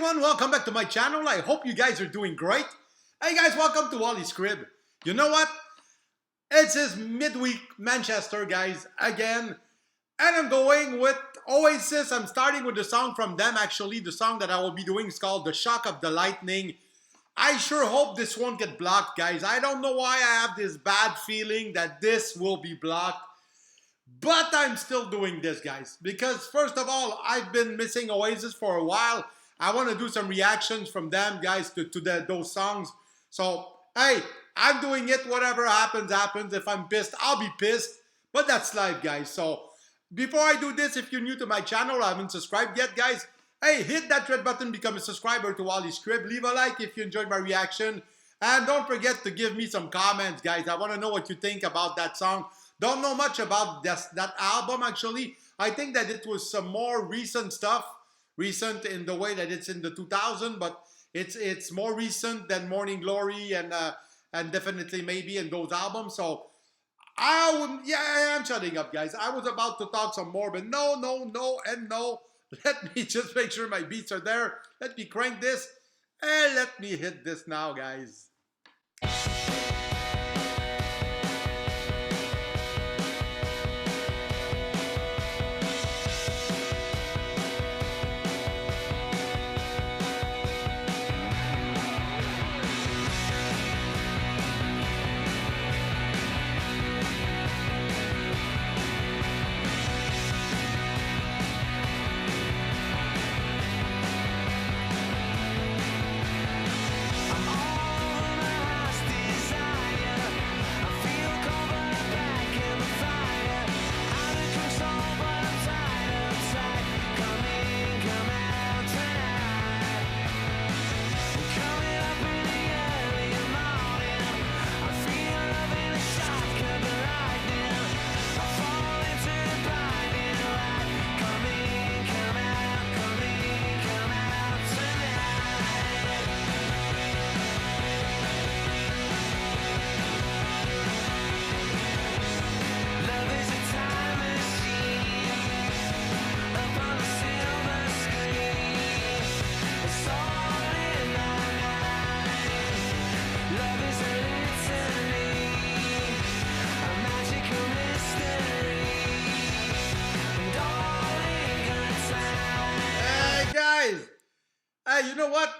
everyone, welcome back to my channel. I hope you guys are doing great. Hey guys, welcome to Wally's crib. You know what? It's his midweek Manchester, guys, again. And I'm going with Oasis. I'm starting with the song from them, actually. The song that I will be doing is called The Shock of the Lightning. I sure hope this won't get blocked, guys. I don't know why I have this bad feeling that this will be blocked. But I'm still doing this, guys. Because first of all, I've been missing Oasis for a while. I want to do some reactions from them, guys, to those songs. So, hey, I'm doing it. Whatever happens, happens. If I'm pissed, I'll be pissed. But that's life, guys. So, before I do this, if you're new to my channel, I haven't subscribed yet, guys, hey, hit that red button, become a subscriber to Wally's crib. Leave a like if you enjoyed my reaction. And don't forget to give me some comments, guys. I want to know what you think about that song. Don't know much about that album, actually. I think that it was some more recent stuff. Recent in the way that it's in the 2000s, but it's more recent than Morning Glory and definitely maybe in those albums. So I'm shutting up, guys. I was about to talk some more, but no, and no. Let me just make sure my beats are there. Let me crank this, and let me hit this now, guys. Hey, you know what?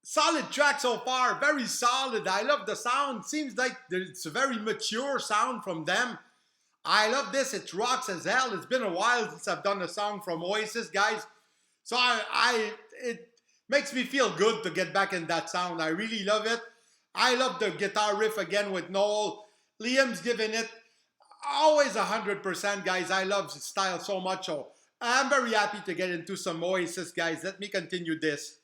Solid track so far. Very solid. I love the sound. Seems like it's a very mature sound from them. I love this. It rocks as hell. It's been a while since I've done a song from Oasis, guys. So it makes me feel good to get back in that sound. I really love it. I love the guitar riff again with Noel. Liam's giving it always 100%, guys. I love his style so much. So I'm very happy to get into some Oasis, guys. Let me continue this.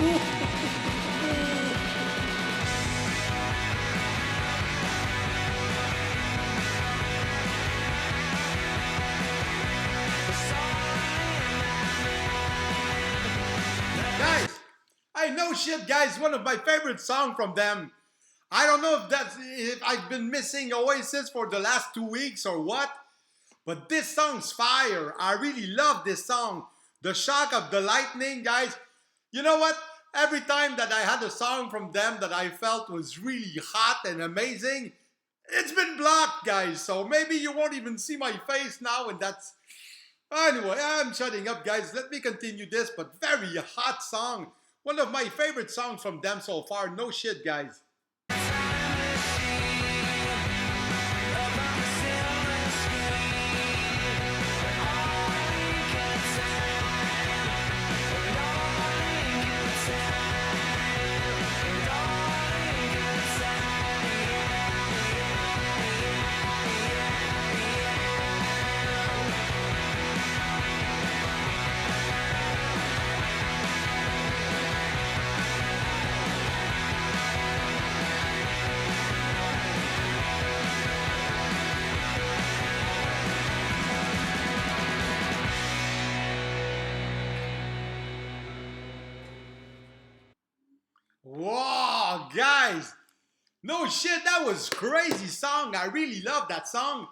Guys, I know shit, guys. One of my favorite songs from them. I don't know if I've been missing Oasis for the last 2 weeks or what, but this song's fire. I really love this song. The shock of the lightning, guys. You know what? Every time that I had a song from them that I felt was really hot and amazing, it's been blocked, guys. So maybe you won't even see my face now, and that's. Anyway, I'm shutting up, guys. Let me continue this, but very hot song. One of my favorite songs from them so far. No shit, guys. Whoa, guys! No shit, that was crazy song. I really love that song.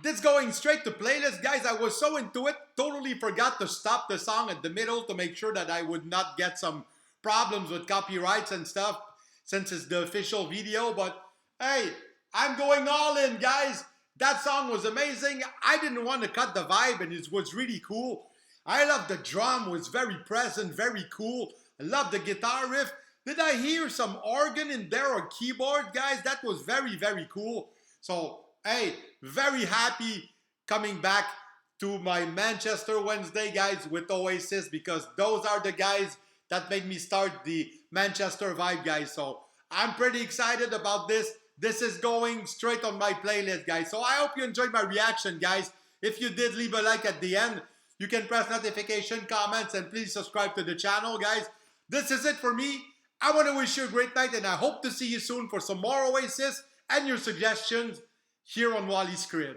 This going straight to playlist, guys. I was so into it, totally forgot to stop the song at the middle to make sure that I would not get some problems with copyrights and stuff since it's the official video. But hey, I'm going all in, guys. That song was amazing. I didn't want to cut the vibe, and it was really cool. I love the drum, was very present, very cool. I love the guitar riff. Did I hear some organ in there or keyboard, guys? That was very, very cool. So, hey, very happy coming back to my Manchester Wednesday, guys, with Oasis, because those are the guys that made me start the Manchester vibe, guys. So, I'm pretty excited about this. This is going straight on my playlist, guys. So, I hope you enjoyed my reaction, guys. If you did, leave a like at the end. You can press notification, comments, and please subscribe to the channel, guys. This is it for me. I want to wish you a great night, and I hope to see you soon for some more Oasis and your suggestions here on Wally's Crib.